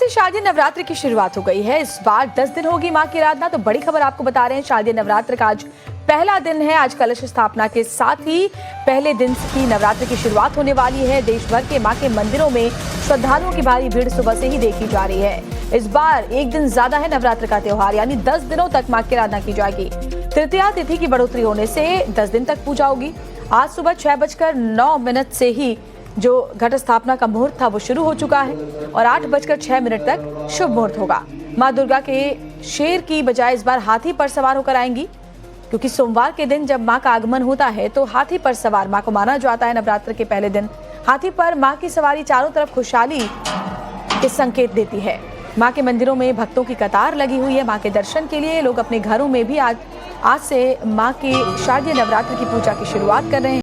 Finally शारदीय नवरात्र की शुरुआत हो गई है। इस बार 10 दिन होगी मां की आराधना। तो बड़ी खबर आपको बता रहे हैं, शारदीय नवरात्र का आज पहला दिन है। आज कलश स्थापना के साथ ही पहले दिन की नवरात्र की शुरुआत होने वाली है। देश भर के मां के मंदिरों में श्रद्धालुओं की भारी भीड़ सुबह से ही देखी जा रही है। इस बार एक दिन ज्यादा है नवरात्र का त्योहार, यानी 10 दिनों तक मां की आराधना की जाएगी। तृतीया तिथि की बढ़ोतरी होने से 10 दिन तक पूजा होगी। आज सुबह 6:09 से ही जो घट स्थापना का मुहूर्त था वो शुरू हो चुका है और 8:06 तक शुभ मुहूर्त होगा। मां दुर्गा के शेर की बजाय इस बार हाथी पर सवार होकर आएंगी, क्योंकि सोमवार के दिन जब मां का आगमन होता है तो हाथी पर सवार मां को माना जाता है। नवरात्र के पहले दिन हाथी पर मां की सवारी चारों तरफ खुशहाली के संकेत देती है। मां के मंदिरों में भक्तों की कतार लगी हुई है। मां के दर्शन के लिए लोग अपने घरों में भी आज से मां की शारदीय नवरात्र की पूजा की शुरुआत कर रहे हैं।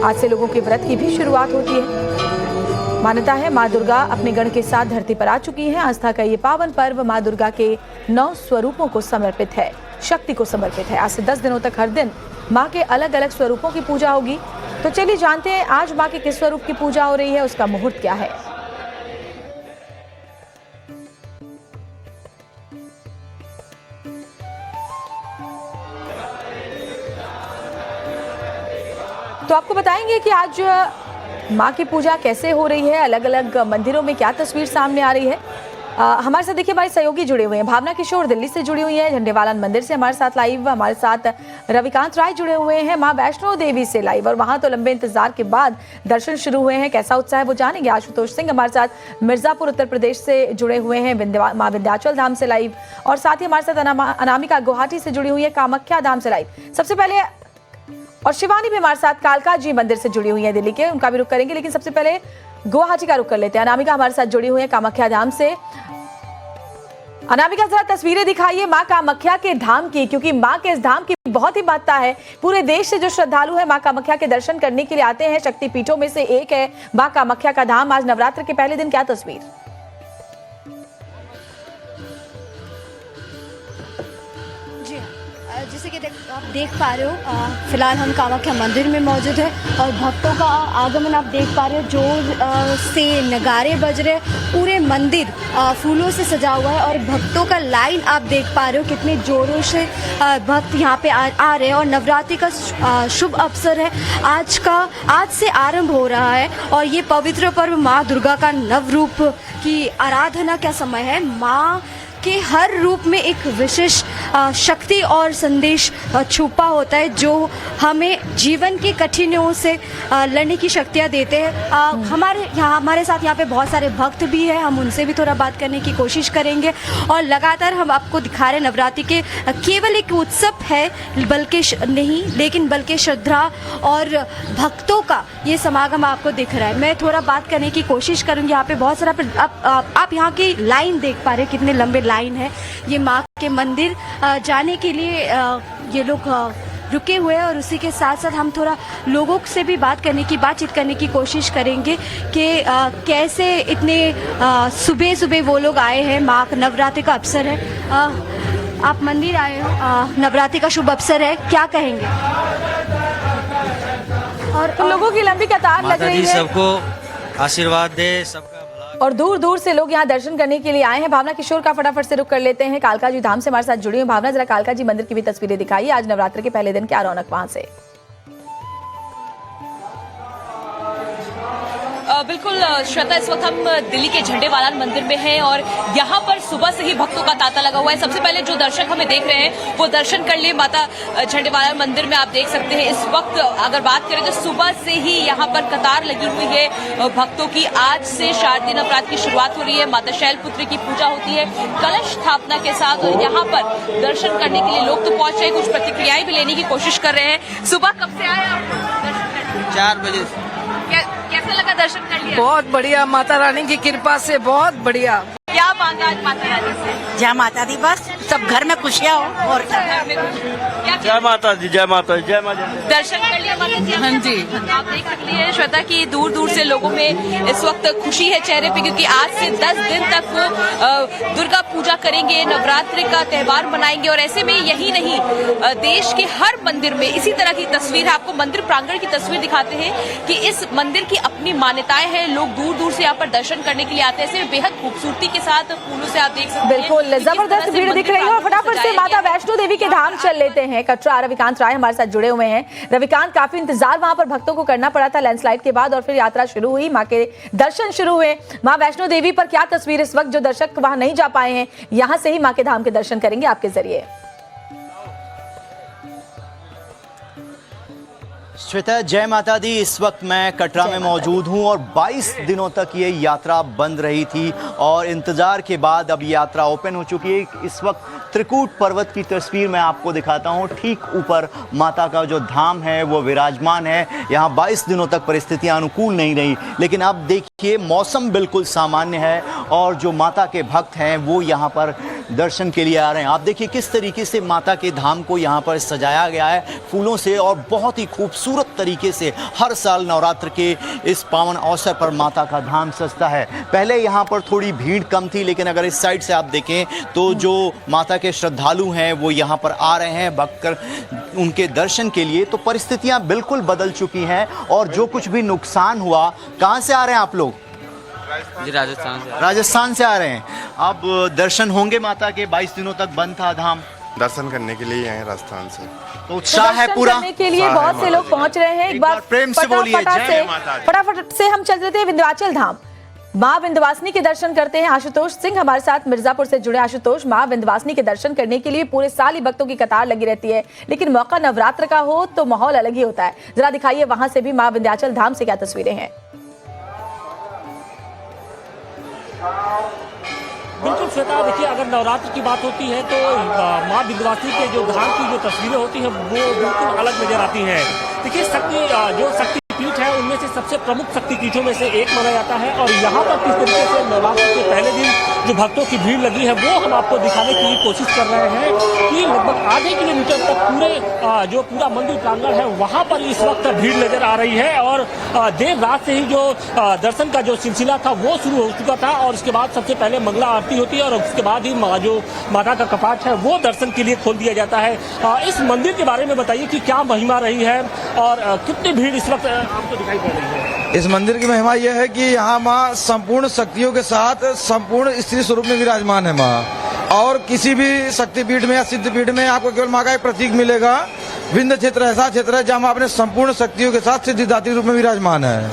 आज से लोगों के व्रत की भी शुरुआत होती है। मान्यता है मां दुर्गा अपने गण के साथ धरती पर आ चुकी हैं। आस्था का ये पावन पर्व मां दुर्गा के 9 स्वरूपों को समर्पित है, शक्ति को समर्पित है। आज से 10 दिनों तक हर दिन मां के अलग अलग स्वरूपों की पूजा होगी। तो चलिए जानते हैं आज मां के किस स्वरूप की पूजा हो रही है, उसका मुहूर्त क्या है। तो आपको बताएंगे कि आज मां की पूजा कैसे हो रही है, अलग अलग मंदिरों में क्या तस्वीर सामने आ रही है। हमारे साथ देखिए हमारे सहयोगी जुड़े हुए हैं। भावना किशोर दिल्ली से जुड़ी हुई है, झंडेवालान मंदिर से हमारे साथ लाइव। हमारे साथ रविकांत राय जुड़े हुए हैं मां वैष्णो देवी से लाइव, और वहां तो लंबे इंतजार के बाद दर्शन शुरू हुए हैं। कैसा उत्साह है वो जानेंगे। आशुतोष सिंह हमारे साथ मिर्जापुर उत्तर प्रदेश से जुड़े हुए हैं, मां विंध्याचल धाम से लाइव, और साथ ही हमारे साथ अनामिका गुवाहाटी से जुड़ी हुई है, कामाख्या धाम से लाइव। सबसे पहले और शिवानी भी हमारे साथ कालका जी मंदिर से जुड़ी हुई है दिल्ली के, उनका भी रुख करेंगे, लेकिन सबसे पहले गुवाहाटी का रुख कर लेते हैं। अनामिका हमारे साथ जुड़ी हुई है कामाख्या धाम से। अनामिका जरा तस्वीरें दिखाइए मां कामाख्या के धाम की, क्योंकि मां के इस धाम की बहुत ही महत्ता है। पूरे देश से जो श्रद्धालु है मां कामाख्या के दर्शन करने के लिए आते हैं। शक्तिपीठों में से एक है मां कामाख्या का धाम। आज नवरात्र के पहले दिन क्या तस्वीर। जैसे कि आप देख पा रहे हो, फिलहाल हम कामाख्या मंदिर में मौजूद है और भक्तों का आगमन आप देख पा रहे हो। जोर से नगारे बज रहे, पूरे मंदिर फूलों से सजा हुआ है और भक्तों का लाइन आप देख पा रहे हो कितने जोरों से भक्त यहाँ पे आ रहे हैं। और नवरात्रि का शुभ अवसर है, आज से आरंभ हो रहा है और ये पवित्र पर्व माँ दुर्गा का नवरूप की आराधना का समय है। माँ के हर रूप में एक विशेष शक्ति और संदेश छुपा होता है, जो हमें जीवन की कठिनाइयों से लड़ने की शक्तियाँ देते हैं। हमारे साथ यहाँ पे बहुत सारे भक्त भी हैं, हम उनसे भी थोड़ा बात करने की कोशिश करेंगे। और लगातार हम आपको दिखा रहे हैं नवरात्रि के केवल एक उत्सव है बल्कि श्रद्धा और भक्तों का ये समागम आपको दिख रहा है। मैं थोड़ा बात करने की कोशिश करूँगी। यहाँ पे बहुत सारा आप यहाँ की लाइन देख पा रहे हैं, कितने लंबे लाइन है ये माँ के मंदिर जाने के लिए। ये लोग रुके हुए हैं और उसी के साथ साथ हम थोड़ा लोगों से भी बातचीत करने की कोशिश करेंगे कि कैसे इतने सुबह सुबह वो लोग आए हैं। माँ नवरात्रि का अवसर है, आप मंदिर आए हो, नवरात्रि का शुभ अवसर है, क्या कहेंगे। और लोगों की लंबी कतार लग रही है, सबको आशीर्वाद दे, सबका और दूर दूर से लोग यहाँ दर्शन करने के लिए आए हैं। भावना किशोर का फटाफट से रुख कर लेते हैं, कालका जी धाम से हमारे साथ जुड़ी हुई। भावना जरा कालका जी मंदिर की भी तस्वीरें दिखाइए। आज नवरात्र के पहले दिन क्या रौनक वहां से। बिल्कुल श्वेता, इस वक्त हम दिल्ली के झंडेवालान मंदिर में हैं और यहाँ पर सुबह से ही भक्तों का तांता लगा हुआ है। सबसे पहले जो दर्शक हमें देख रहे हैं वो दर्शन कर ले माता झंडेवालान मंदिर में। आप देख सकते हैं इस वक्त अगर बात करें तो सुबह से ही यहाँ पर कतार लगी हुई है भक्तों की। आज से शारदीय नवरात्र की शुरुआत हो रही है, माता शैलपुत्री की पूजा होती है कलश स्थापना के साथ। यहाँ पर दर्शन करने के लिए लोग तो पहुंच रहे, कुछ प्रतिक्रियाएं भी लेने की कोशिश कर रहे हैं। सुबह कब से आए आप? 4 बजे। कैसा लगा दर्शन कर लिया? बहुत बढ़िया, माता रानी की कृपा से बहुत बढ़िया। क्या मांगा आज माता रानी से? जय माता दी, बस सब घर में खुशियाँ हो। और जय माता दी, जय माता दी, जय माता दी। दर्शन कर लिया माता जी? हाँ जी। आप देख सकते हैं श्वेता की दूर दूर से लोगों में इस वक्त खुशी है चेहरे पे, क्योंकि आज से 10 दिन तक वो दुर्गा पूजा करेंगे, नवरात्रि का त्योहार मनाएंगे। और ऐसे में यही नहीं, देश के हर मंदिर में इसी तरह की तस्वीर है। आपको मंदिर प्रांगण की तस्वीर दिखाते हैं कि इस मंदिर की अपनी मान्यताएं हैं। लोग दूर दूर से यहाँ पर दर्शन करने के लिए आते हैं। ऐसे में बेहद खूबसूरती के साथ फूलों से आप देख सकते हैं बिल्कुल कि किस जबरदस्त तरह से भीड़ दिख मंदिर रही है। और प्रांगण को फटाफट से सजाया माता गया है। वैष्णो देवी के धाम चल लेते हैं। कटरा रविकांत राय हमारे साथ जुड़े हुए हैं। रविकांत, काफी इंतजार वहां पर भक्तों को करना पड़ा था लैंडस्लाइड के बाद, और फिर यात्रा शुरू हुई, मां के दर्शन शुरू हुए। मां वैष्णो देवी पर क्या तस्वीर इस वक्त, जो दर्शक वहां नहीं जा पाए हैं, यहां से ही मां के धाम के दर्शन करेंगे आपके जरिए। श्वेता, जय माता दी। इस वक्त मैं कटरा में मौजूद हूं और 22 दिनों तक ये यात्रा बंद रही थी और इंतजार के बाद अब यात्रा ओपन हो चुकी है। इस वक्त त्रिकूट पर्वत की तस्वीर मैं आपको दिखाता हूं। ठीक ऊपर माता का जो धाम है वो विराजमान है। यहाँ 22 दिनों तक परिस्थितियां अनुकूल नहीं रही, लेकिन अब देखिए मौसम बिल्कुल सामान्य है और जो माता के भक्त हैं वो यहाँ पर दर्शन के लिए आ रहे हैं। आप देखिए किस तरीके से माता के धाम को यहाँ पर सजाया गया है फूलों से, और बहुत ही खूबसूरत तरीके से हर साल नवरात्र के इस पावन अवसर पर माता का धाम सजता है। पहले यहाँ पर थोड़ी भीड़ कम थी, लेकिन अगर इस साइड से आप देखें तो जो माता के श्रद्धालु हैं वो यहाँ पर आ रहे हैं भक्त कर उनके दर्शन के लिए। तो परिस्थितियाँ बिल्कुल बदल चुकी हैं और जो कुछ भी नुकसान हुआ, कहाँ से आ रहे हैं आप लोग? जी राजस्थान से आ रहे हैं। अब दर्शन होंगे माता के? 22 दिनों तक बंद था धाम। दर्शन करने के लिए आए राजस्थान से। तो उत्साह है पूरा करने के लिए बहुत से लोग पहुंच रहे हैं। एक बार प्रेम से बोलिए जय माता दी। फटाफट से हम चल देते हैं विंध्याचल धाम। मां विंध्यवासिनी के दर्शन करते हैं। आशुतोष सिंह हमारे साथ मिर्जापुर से जुड़े। आशुतोष, मां विंध्यवासिनी के दर्शन करने के लिए पूरे साल ही भक्तों की कतार लगी रहती है, लेकिन मौका नवरात्र का हो तो माहौल अलग ही होता है। जरा दिखाइए वहां से भी मां विंध्याचल धाम से क्या तस्वीरें हैं। बिल्कुल श्वेता, देखिए अगर नवरात्र की बात होती है तो मां विंध्यवासिनी के जो धाम की जो तस्वीरें होती हैं वो बिल्कुल अलग नजर आती हैं। देखिए शक्ति पीठ है उनमें से सबसे प्रमुख शक्तिपीठों में से एक माना जाता है, और यहाँ पर किस तरीके से नवरात्र के पहले दिन जो भक्तों की भीड़ लगी है वो हम आपको दिखाने की कोशिश कर रहे हैं कि लगभग आधे किलोमीटर तक पूरे जो पूरा मंदिर प्रांगण है वहाँ पर इस वक्त भीड़ नजर आ रही है। और देर रात से ही जो दर्शन का जो सिलसिला था वो शुरू हो चुका था, और उसके बाद सबसे पहले मंगला आरती होती है और उसके बाद ही जो माता का कपाट है वो दर्शन के लिए खोल दिया जाता है। इस मंदिर के बारे में बताइए कि क्या महिमा रही है और कितनी भीड़ इस वक्त आपको दिखाई पड़ रही है? इस मंदिर की महिमा यह है कि यहाँ माँ संपूर्ण शक्तियों के साथ संपूर्ण स्त्री स्वरूप में विराजमान है माँ, और किसी भी शक्तिपीठ में या सिद्धपीठ में आपको केवल माँ का एक प्रतीक मिलेगा। विंध्य क्षेत्र ऐसा क्षेत्र है जहाँ माँ अपने संपूर्ण शक्तियों के साथ सिद्धिदात्री रूप में विराजमान है,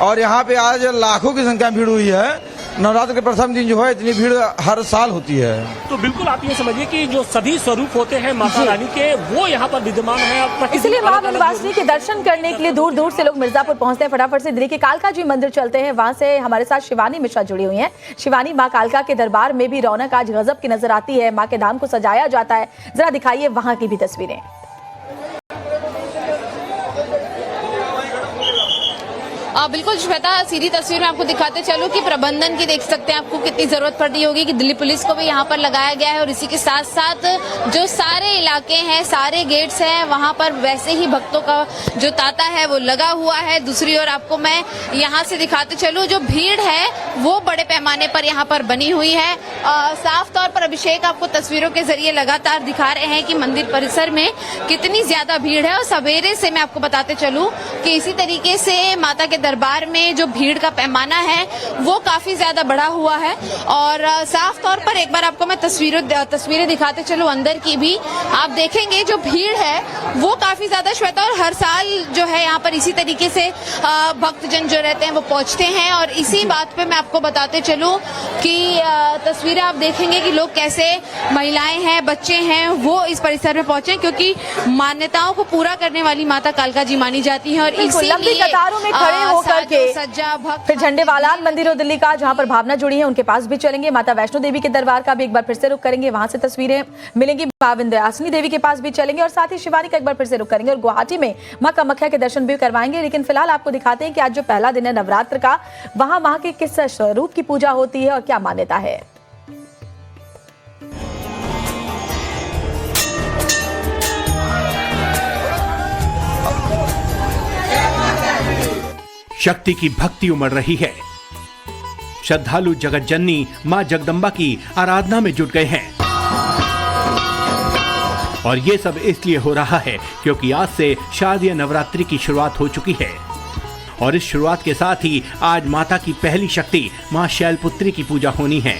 और यहाँ पे आज लाखों की संख्या में भीड़ हुई है। नवरात्र के प्रथम दिन जो है इतनी भीड़ हर साल होती है। तो बिल्कुल आप ये समझिए कि जो सभी स्वरूप होते हैं माता रानी के वो यहाँ पर विद्यमान है। इसलिए मां विंध्यवासिनी के दर्शन करने के लिए दूर दूर से लोग मिर्जापुर पहुंचते हैं। फटाफट से दिल्ली के कालका जी मंदिर चलते हैं। वहां से हमारे साथ शिवानी मिश्रा जुड़ी हुई हैं। शिवानी, मां कालका के दरबार में भी रौनक आज गजब की नजर आती है। मां के धाम को सजाया जाता है, जरा दिखाइए वहां की भी तस्वीरें। बिल्कुल श्वेता, सीधी तस्वीर में आपको दिखाते चलो कि प्रबंधन की देख सकते हैं आपको कितनी जरूरत पड़ रही होगी कि दिल्ली पुलिस को भी यहाँ पर लगाया गया है, और इसी के साथ साथ जो सारे इलाके हैं, सारे गेट्स हैं, वहाँ पर वैसे ही भक्तों का जो तांता है वो लगा हुआ है। दूसरी ओर आपको मैं यहाँ से दिखाते चलूँ, जो भीड़ है वो बड़े पैमाने पर यहाँ पर बनी हुई है। साफ तौर पर अभिषेक आपको तस्वीरों के जरिए लगातार दिखा रहे हैं कि मंदिर परिसर में कितनी ज्यादा भीड़ है। और सवेरे से मैं आपको बताते चलूँ कि इसी तरीके से माता के दरबार में जो भीड़ का पैमाना है वो काफी ज्यादा बढ़ा हुआ है। और साफ तौर पर एक बार आपको मैं तस्वीरें दिखाते चलूं अंदर की भी, आप देखेंगे जो भीड़ है वो काफी ज्यादा श्वेता, और हर साल जो है यहाँ पर इसी तरीके से भक्तजन जो रहते हैं वो पहुंचते हैं। और इसी बात पे मैं आपको बताते चलूं कि तस्वीरें आप देखेंगे कि लोग कैसे, महिलाएं हैं, बच्चे हैं, वो इस परिसर में पहुंचे, क्योंकि मान्यताओं को पूरा करने वाली माता कालका जी मानी जाती है। और लंबी कतारों में खड़े होकर के फिर झंडेवालान मंदिर और दिल्ली का जहां पर भावना जुड़ी है उनके पास भी चलेंगे। माता वैष्णो देवी के दरबार का भी एक बार फिर से रुख करेंगे, वहां से तस्वीरें मिलेंगी। मां विंध्यवासिनी देवी के पास भी चलेंगे और साथ ही शिवानी का एक बार फिर से रुख करेंगे और गुवाहाटी में मां कामाख्या के दर्शन भी करवाएंगे। लेकिन फिलहाल आपको दिखाते हैं कि आज जो पहला दिन है नवरात्र का, वहां मां के किस स्वरूप की पूजा होती है और क्या मान्यता है। शक्ति की भक्ति उमड़ रही है। श्रद्धालु जगत जननी मां जगदम्बा की आराधना में जुट गए हैं, और ये सब इसलिए हो रहा है क्योंकि आज से शारदीय नवरात्रि की शुरुआत हो चुकी है। और इस शुरुआत के साथ ही आज माता की पहली शक्ति मां शैलपुत्री की पूजा होनी है।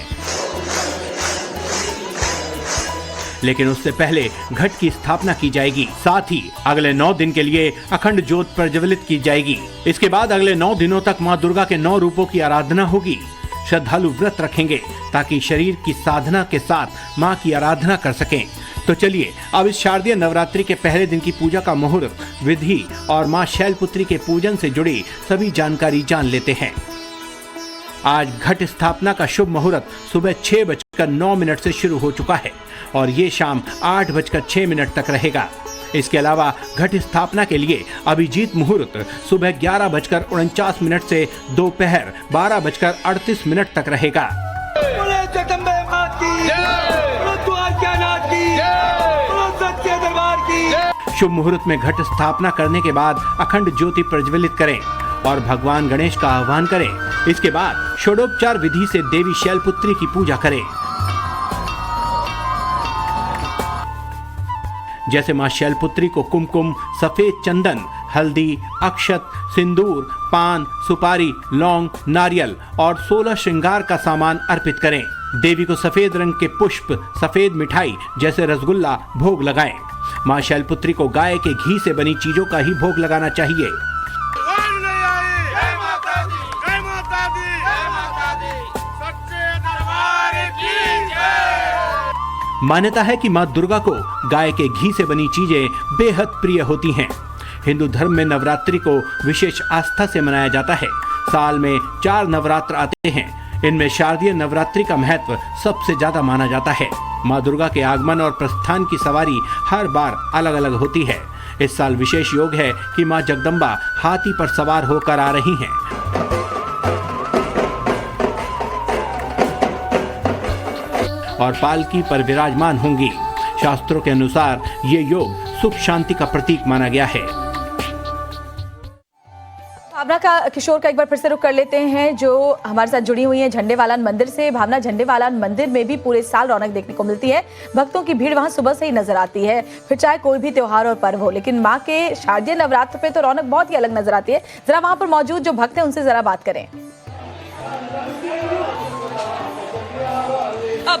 लेकिन उससे पहले घट की स्थापना की जाएगी। साथ ही अगले 9 दिन के लिए अखंड ज्योत प्रज्वलित की जाएगी। इसके बाद अगले 9 दिनों तक मां दुर्गा के 9 रूपों की आराधना होगी। श्रद्धालु व्रत रखेंगे ताकि शरीर की साधना के साथ मां की आराधना कर सकें। तो चलिए अब इस शारदीय नवरात्रि के पहले दिन की पूजा का मुहूर्त, विधि और मां शैलपुत्री के पूजन से जुड़ी सभी जानकारी जान लेते हैं। आज घट स्थापना का शुभ मुहूर्त सुबह 6:09 से शुरू हो चुका है और ये शाम 8:06 तक रहेगा। इसके अलावा घट स्थापना के लिए अभिजीत मुहूर्त सुबह 11:49 से दोपहर 12:38 तक रहेगा। शुभ मुहूर्त में घट स्थापना करने के बाद अखंड ज्योति प्रज्वलित करें और भगवान गणेश का आह्वान करें। इसके बाद षोडोपचार विधि से देवी शैलपुत्री की पूजा करें। जैसे मां शैलपुत्री को कुमकुम, सफेद चंदन, हल्दी, अक्षत, सिंदूर, पान, सुपारी, लौंग, नारियल और 16 श्रृंगार का सामान अर्पित करें। देवी को सफेद रंग के पुष्प, सफेद मिठाई जैसे रसगुल्ला भोग लगाएं। मां शैलपुत्री को गाय के घी से बनी चीजों का ही भोग लगाना चाहिए। मान्यता है कि मां दुर्गा को गाय के घी से बनी चीजें बेहद प्रिय होती हैं। हिंदू धर्म में नवरात्रि को विशेष आस्था से मनाया जाता है। साल में 4 नवरात्र आते हैं। इनमें शारदीय नवरात्रि का महत्व सबसे ज्यादा माना जाता है। मां दुर्गा के आगमन और प्रस्थान की सवारी हर बार अलग अलग होती है। इस साल विशेष योग है कि मां जगदम्बा हाथी पर सवार होकर आ रही हैं। और पालकी पर विराजमान होंगी। शास्त्रों के अनुसार ये योग सुख शांति का प्रतीक माना गया है। भावना का किशोर का एक बार फिर से रुख कर लेते हैं जो हमारे साथ जुड़ी हुई हैं झंडेवालान मंदिर से। भावना, झंडेवालान मंदिर में भी पूरे साल रौनक देखने को मिलती है। भक्तों की भीड़ वहां सुबह से ही नजर आती है, फिर चाहे कोई भी त्योहार और पर्व हो। लेकिन मां के शारदीय नवरात्र पे तो रौनक बहुत ही अलग नजर आती है। जरा वहां पर मौजूद जो भक्त हैं उनसे जरा बात करें।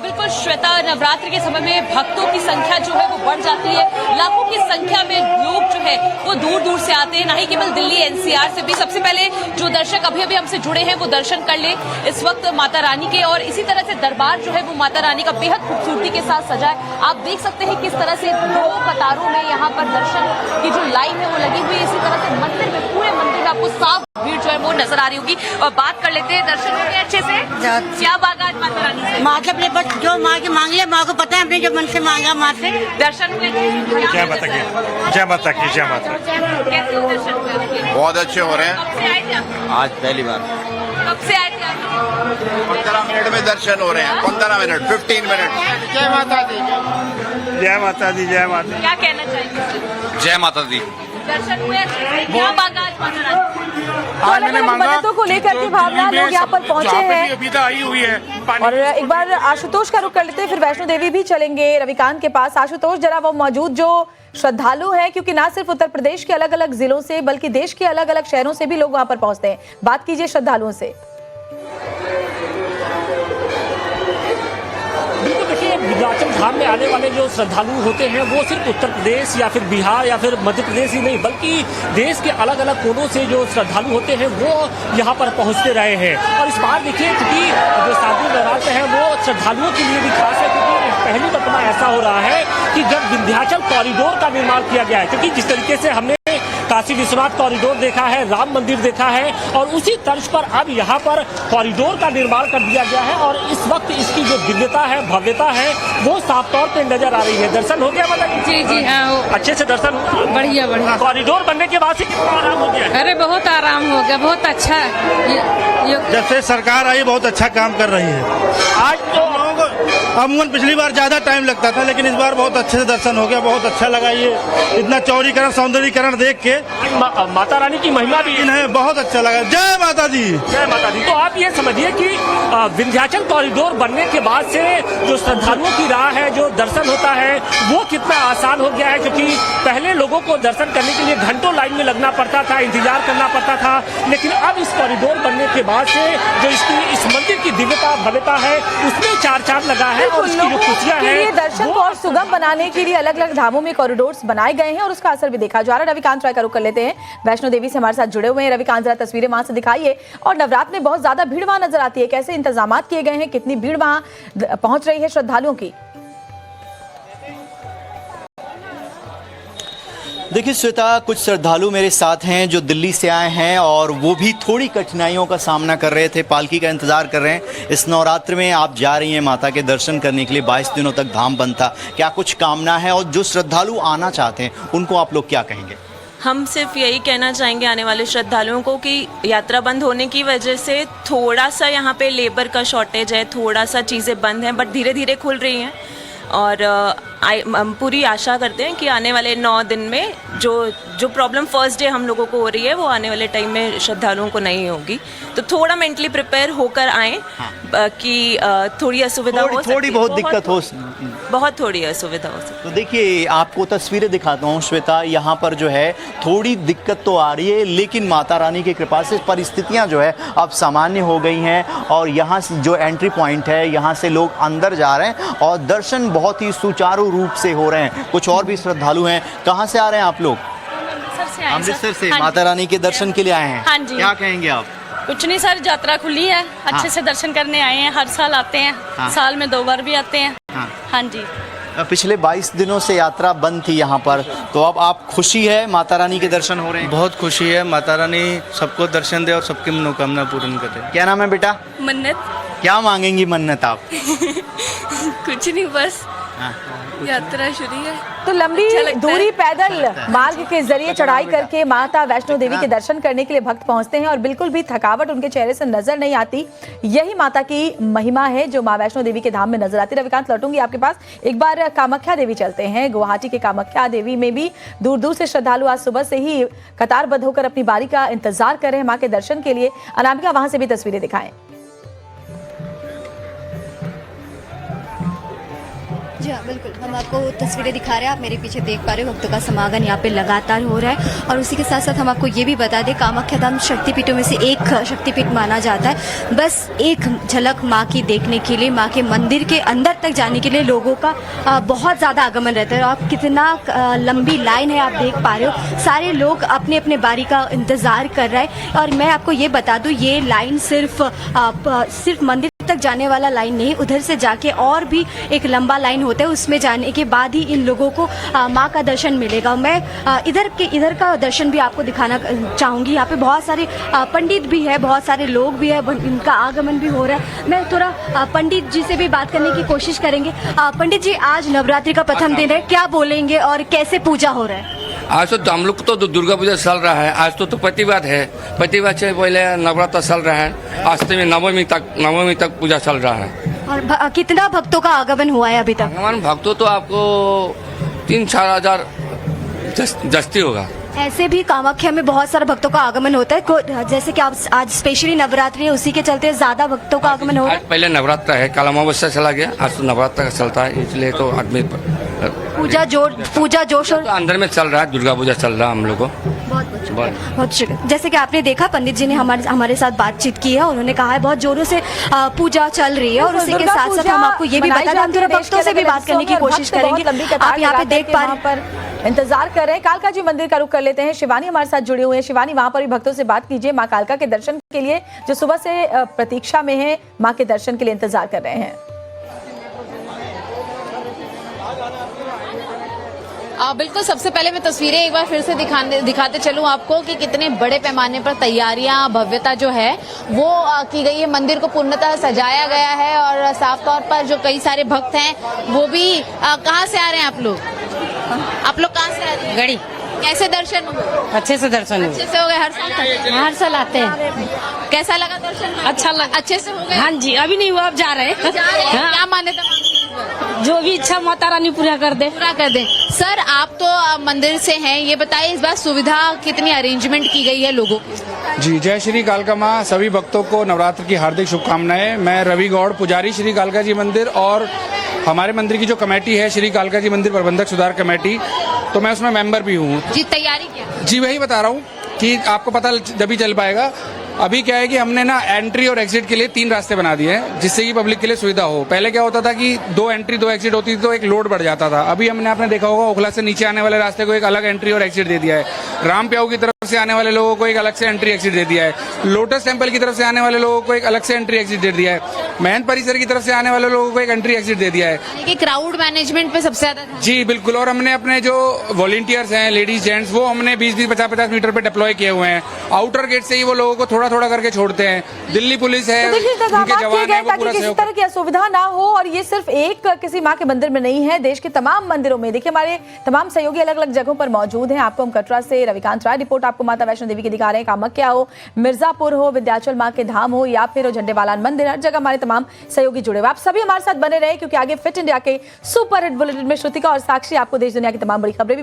बिल्कुल श्वेता, नवरात्र के समय में भक्तों की संख्या जो है वो बढ़ जाती है। लाखों की संख्या में लोग जो है वो दूर दूर से आते हैं, ना ही केवल दिल्ली एनसीआर से भी। सबसे पहले जो दर्शक अभी अभी हमसे जुड़े हैं वो दर्शन कर ले इस वक्त माता रानी के। और इसी तरह से दरबार जो है वो माता रानी का बेहद खूबसूरती के साथ सजा है। आप देख सकते हैं किस तरह से 2 कतारों में यहाँ पर दर्शन की जो लाइन है वो लगी हुई है। इसी तरह से मंदिर में, पूरे मंदिर में आपको साफ भीड़ जो है वो नजर आ रही होगी। और बात कर लेते हैं, दर्शन हो गए अच्छे से? क्या मांगा आज माता रानी से? मतलब बस जो माँ के मांग लिया, माँ को पता है हमने जो मन से मांगा माँ से। दर्शन हुए? जय माता की, जय माता की, जय माता। कैसे दर्शन हुए? बहुत अच्छे हो रहे हैं। कब से आए थे आप? आज पहली बार। कब से आए थे आप? 15 मिनट में दर्शन हो रहे हैं। 15 मिनट, 15 मिनट। जय माता दी, जय माता दी, जय माता। क्या कहना चाहिए? जय माता दी। दर्शन हुए? क्या मांगा आज माता रानी? आज मैंने मन्नतों को लेकर के भावना लोग यहाँ पर पहुंचे हैं। अभिदा आई हुई है। और एक बार आशुतोष का रुख कर लेते हैं, फिर वैष्णो देवी भी चलेंगे रविकांत के पास। आशुतोष, जरा वो मौजूद जो श्रद्धालु हैं, क्योंकि ना सिर्फ उत्तर प्रदेश के अलग अलग जिलों से बल्कि देश के अलग अलग शहरों से भी लोग वहां पर पहुंचते हैं, बात कीजिए श्रद्धालुओं से। बिल्कुल, देखिए विंध्याचल धाम में आने वाले जो श्रद्धालु होते हैं वो सिर्फ उत्तर प्रदेश या फिर बिहार या फिर मध्य प्रदेश ही नहीं बल्कि देश के अलग अलग कोनों से जो श्रद्धालु होते हैं वो यहाँ पर पहुँचते रहे हैं। और इस बार देखिए क्योंकि जो शारदीय नवरात्र है वो श्रद्धालुओं के लिए भी खास है, क्योंकि पहली दफा ऐसा हो रहा है कि जब विंध्याचल कॉरिडोर का निर्माण किया गया है, क्योंकि जिस तरीके से हमने काशी विश्वनाथ कॉरिडोर देखा है, राम मंदिर देखा है, और उसी तर्ज पर अब यहाँ पर कॉरिडोर का निर्माण कर दिया गया है। और इस वक्त इसकी जो दिव्यता है, भव्यता है, वो साफ तौर पे नजर आ रही है। दर्शन हो गया मतलब? जी जी हाँ, अच्छे से दर्शन हुआ? बढ़िया बढ़िया। कॉरिडोर बनने के बाद से कितना आराम हो गया? अरे बहुत आराम हो गया, बहुत अच्छा है। जब से सरकार आई बहुत अच्छा काम कर रही है। आज तो अमूमन पिछली बार ज्यादा टाइम लगता था, लेकिन इस बार बहुत अच्छे से दर्शन हो गया। बहुत अच्छा लगा ये इतना चौड़ीकरण सौंदर्यीकरण देख के। माता रानी की महिमा भी है, बहुत अच्छा लगा। जय माता दी, जय माता दी। तो आप ये समझिए कि विंध्याचल कॉरिडोर बनने के बाद से जो श्रद्धालुओं की राह है, जो दर्शन होता है, वो कितना आसान हो गया है। क्योंकि पहले लोगों को दर्शन करने के लिए घंटों लाइन में लगना पड़ता था, इंतजार करना पड़ता था, लेकिन अब इस कॉरिडोर बनने के बाद से जो इस मंदिर की दिव्यता भव्यता है उसमें चार चांद लगा है। और इसकी जो खुशियां हैं, दर्शन को और सुगम बनाने के लिए अलग अलग धामों में कॉरिडोर्स बनाए गए हैं और उसका असर भी देखा जा रहा है। रविकांत राय का रुख कर लेते हैं, वैष्णो देवी से हमारे साथ जुड़े हुए हैं। रविकांत, जरा तस्वीरें वहां से दिखाइए। और नवरात्र में बहुत ज्यादा भीड़ वहां नजर आती है, कैसे इंतजाम किए गए हैं, कितनी भीड़ वहां पहुंच रही है श्रद्धालुओं की? देखिए श्वेता, कुछ श्रद्धालु मेरे साथ हैं जो दिल्ली से आए हैं और वो भी थोड़ी कठिनाइयों का सामना कर रहे थे, पालकी का इंतजार कर रहे हैं। इस नवरात्र में आप जा रही हैं माता के दर्शन करने के लिए, 22 दिनों तक धाम बनता, क्या कुछ कामना है? और जो श्रद्धालु आना चाहते हैं उनको आप लोग क्या कहेंगे? हम सिर्फ यही कहना चाहेंगे आने वाले श्रद्धालुओं को कि यात्रा बंद होने की वजह से थोड़ा सा यहाँ पे लेबर का शॉर्टेज है, थोड़ा सा चीज़ें बंद हैं, बट धीरे धीरे खुल रही हैं। और हम पूरी आशा करते हैं कि आने वाले 9 दिन में जो प्रॉब्लम फर्स्ट डे हम लोगों को हो रही है वो आने वाले टाइम में श्रद्धालुओं को नहीं होगी। तो थोड़ा मेंटली प्रिपेयर होकर आएँ कि थोड़ी असुविधा हो, थोड़ी बहुत दिक्कत हो, बहुत थोड़ी असुविधा हो सकती। तो देखिए आपको तस्वीरें दिखाता हूँ श्वेता, यहाँ पर जो है थोड़ी दिक्कत तो आ रही है, लेकिन माता रानी की कृपा से परिस्थितियाँ जो है अब सामान्य हो गई हैं। और यहाँ से जो एंट्री पॉइंट है, यहाँ से लोग अंदर जा रहे हैं और दर्शन बहुत ही सुचारू रूप से हो रहे हैं। कुछ और भी श्रद्धालु हैं। कहाँ से आ रहे हैं आप लोग? अमृतसर से माता रानी के दर्शन के लिए आए हैं। हाँ जी। क्या कहेंगे आप? कुछ नहीं सर, यात्रा खुली है, अच्छे से दर्शन करने आए हैं। हर साल आते हैं, साल में 2 बार भी आते हैं। हाँ जी। पिछले 22 दिनों से यात्रा बंद थी यहाँ पर, तो अब आप खुशी है माता रानी के दर्शन हो रहे हैं? बहुत खुशी है। माता रानी सबको दर्शन दे और सबकी मनोकामना पूर्ण करे। क्या नाम है बेटा? मन्नत। क्या मांगेंगी मन्नत आप? कुछ नहीं, बस यात्रा शुरू है। तो लंबी दूरी पैदल मार्ग के जरिए चढ़ाई करके माता वैष्णो देवी के दर्शन करने के लिए भक्त पहुंचते हैं और बिल्कुल भी थकावट उनके चेहरे से नजर नहीं आती। यही माता की महिमा है जो मां वैष्णो देवी के धाम में नजर आती है। रविकांत, लौटूंगी आपके पास। एक बार कामाख्या देवी चलते हैं। गुवाहाटी के कामाख्या देवी में भी दूर दूर से श्रद्धालु आज सुबह से ही कतारबद्ध होकर अपनी बारी का इंतजार कर रहे हैं मां के दर्शन के लिए। अनामिका, वहां से भी तस्वीरें दिखाएं। जी हाँ, बिल्कुल हम आपको तस्वीरें दिखा रहे हैं। आप मेरे पीछे देख पा रहे हो भक्तों का समागम यहाँ पे लगातार हो रहा है। और उसी के साथ साथ हम आपको ये भी बता दें, कामाख्या धाम शक्तिपीठों में से एक शक्तिपीठ माना जाता है। बस एक झलक माँ की देखने के लिए, माँ के मंदिर के अंदर तक जाने के लिए लोगों का बहुत ज़्यादा आगमन रहता है। आप कितना लंबी लाइन है आप देख पा रहे हो। सारे लोग अपने अपने बारी का इंतज़ार कर रहे हैं। और मैं आपको ये बता दूँ, ये लाइन सिर्फ मंदिर तक जाने वाला लाइन नहीं, उधर से जाके और भी एक लंबा लाइन होता है, उसमें जाने के बाद ही इन लोगों को माँ का दर्शन मिलेगा। मैं इधर का दर्शन भी आपको दिखाना चाहूँगी। यहाँ पे बहुत सारे पंडित भी है, बहुत सारे लोग भी है, इनका आगमन भी हो रहा है। मैं थोड़ा पंडित जी से भी बात करने की कोशिश करेंगे। पंडित जी, आज नवरात्रि का प्रथम दिन है, क्या बोलेंगे और कैसे पूजा हो रहा है? आज तो हम लोग तो दुर्गा पूजा चल रहा है। आज तो प्रतिवाद है, प्रतिवाद से पहले नवरात्र चल रहा है। आज से नवमी तक पूजा चल रहा है। और कितना भक्तों का आगमन हुआ है अभी तक? आगमन भक्तों तो आपको 3-4 हजार जस्ती होगा। ऐसे भी कामाख्या में बहुत सारे भक्तों का आगमन होता है, जैसे कि आप आज स्पेशली नवरात्रि है, उसी के चलते ज्यादा भक्तों का आगमन हो रहा है। पहले नवरात्र है, कल अमावस्या चला गया, आज तो नवरात्र का चलता है, इसलिए तो आदमी पूजा जोश और अंदर में चल रहा है। दुर्गा पूजा चल रहा है हम लोग को। बहुत शुक्रिया। जैसे कि आपने देखा, पंडित जी ने हमारे साथ बातचीत की है। उन्होंने कहा है बहुत जोरों से पूजा चल रही है। और उसी के साथ साथ हम आपको ये भी बता दें, हम थोड़ा भक्तों से भी बात करने की कोशिश करेंगे। आप यहाँ पे देख पा रहे हैं, इंतजार कर रहे हैं। कालका जी मंदिर का रुख कर लेते हैं। शिवानी हमारे साथ जुड़ी हुई है। शिवानी, वहां पर भी भक्तों से बात कीजिए, माँ कालका के दर्शन के लिए जो सुबह से प्रतीक्षा में है, माँ के दर्शन के लिए इंतजार कर रहे हैं। बिल्कुल, सबसे पहले मैं तस्वीरें एक बार फिर से दिखाते चलूं आपको कि कितने बड़े पैमाने पर तैयारियां, भव्यता जो है वो की गई है। मंदिर को पूर्णतः सजाया गया है और साफ तौर पर जो कई सारे भक्त हैं वो भी कहाँ से आ रहे हैं आप लोग कहाँ से आ रहे हैं? गड़ी। कैसे दर्शन हुए? अच्छे से दर्शन अच्छे से हो गए? हर साल आते हैं। कैसा लगा दर्शन? अच्छा लगा। अच्छे से हो गए? हाँ जी, अभी नहीं हुआ, अब जा रहे हैं। क्या मान्यता? जो भी इच्छा माता रानी पूरा कर दे। सर आप तो मंदिर से हैं, ये बताइए इस बार सुविधा कितनी अरेंजमेंट की गई है लोगों की? जी जय श्री कालका माँ। सभी भक्तों को नवरात्र की हार्दिक शुभकामनाएं। मैं रवि गौड़, पुजारी श्री कालका जी मंदिर, और हमारे मंदिर की जो कमेटी है श्री कालका जी मंदिर प्रबंधक सुधार कमेटी, तो मैं उसमें मेंबर भी हूँ। जी तैयारी क्या? जी वही बता रहा हूँ कि आपको पता जब ही चल पाएगा। अभी क्या है कि हमने ना एंट्री और एग्जिट के लिए 3 रास्ते बना दिए हैं, जिससे कि पब्लिक के लिए सुविधा हो। पहले क्या होता था कि 2 एंट्री 2 एग्जिट होती थी तो एक लोड बढ़ जाता था। अभी हमने आपने देखा होगा ओखला से नीचे आने वाले रास्ते को एक अलग एंट्री और एग्जिट दे दिया है। राम प्याऊ की तरफ से आने वाले लोगों को एक अलग से एंट्री एग्जिट दे दिया है। लोटस टेम्पल की तरफ से आने वाले लोगों को एक अलग से एंट्री एग्जिट दे दिया है। महंत परिसर की तरफ से आने वाले लोगों को एक एंट्री एग्जिट दे दिया है। क्राउड मैनेजमेंट पे सबसे ज्यादा जी बिल्कुल। और हमने अपने जो वॉलंटियर्स हैं लेडीज जेंट्स, वो हमने 20-20, 50-50 मीटर पे डिप्लॉय किए हुए हैं। आउटर गेट से ही वो लोगों को थोड़ा करके छोड़ते हैं। दिल्ली पुलिस है, तो देखिए इंतजाम उनके जवान किए हैं, गए वो ताकि पूरा किसी सहयोग तरह की असुविधा ना हो। और ये सिर्फ एक किसी माँ के मंदिर में नहीं है, देश के तमाम मंदिरों में। देखिए हमारे तमाम सहयोगी अलग अलग जगहों पर मौजूद हैं। आपको हम कटरा से रविकांत राय रिपोर्ट आपको माता वैष्णो देवी की दिखा रहे हैं। कामाख्या हो, मिर्जापुर हो, विंध्याचल माँ के धाम हो, या फिर झंडेवालान मंदिर, हर जगह हमारे तमाम सहयोगी जुड़े हुए। आप सभी हमारे साथ बने रहे, क्योंकि आगे फिट इंडिया के सुपर हिट बुलेटिन में श्रुतिका और साक्षी आपको देश दुनिया की तमाम बड़ी खबरें भी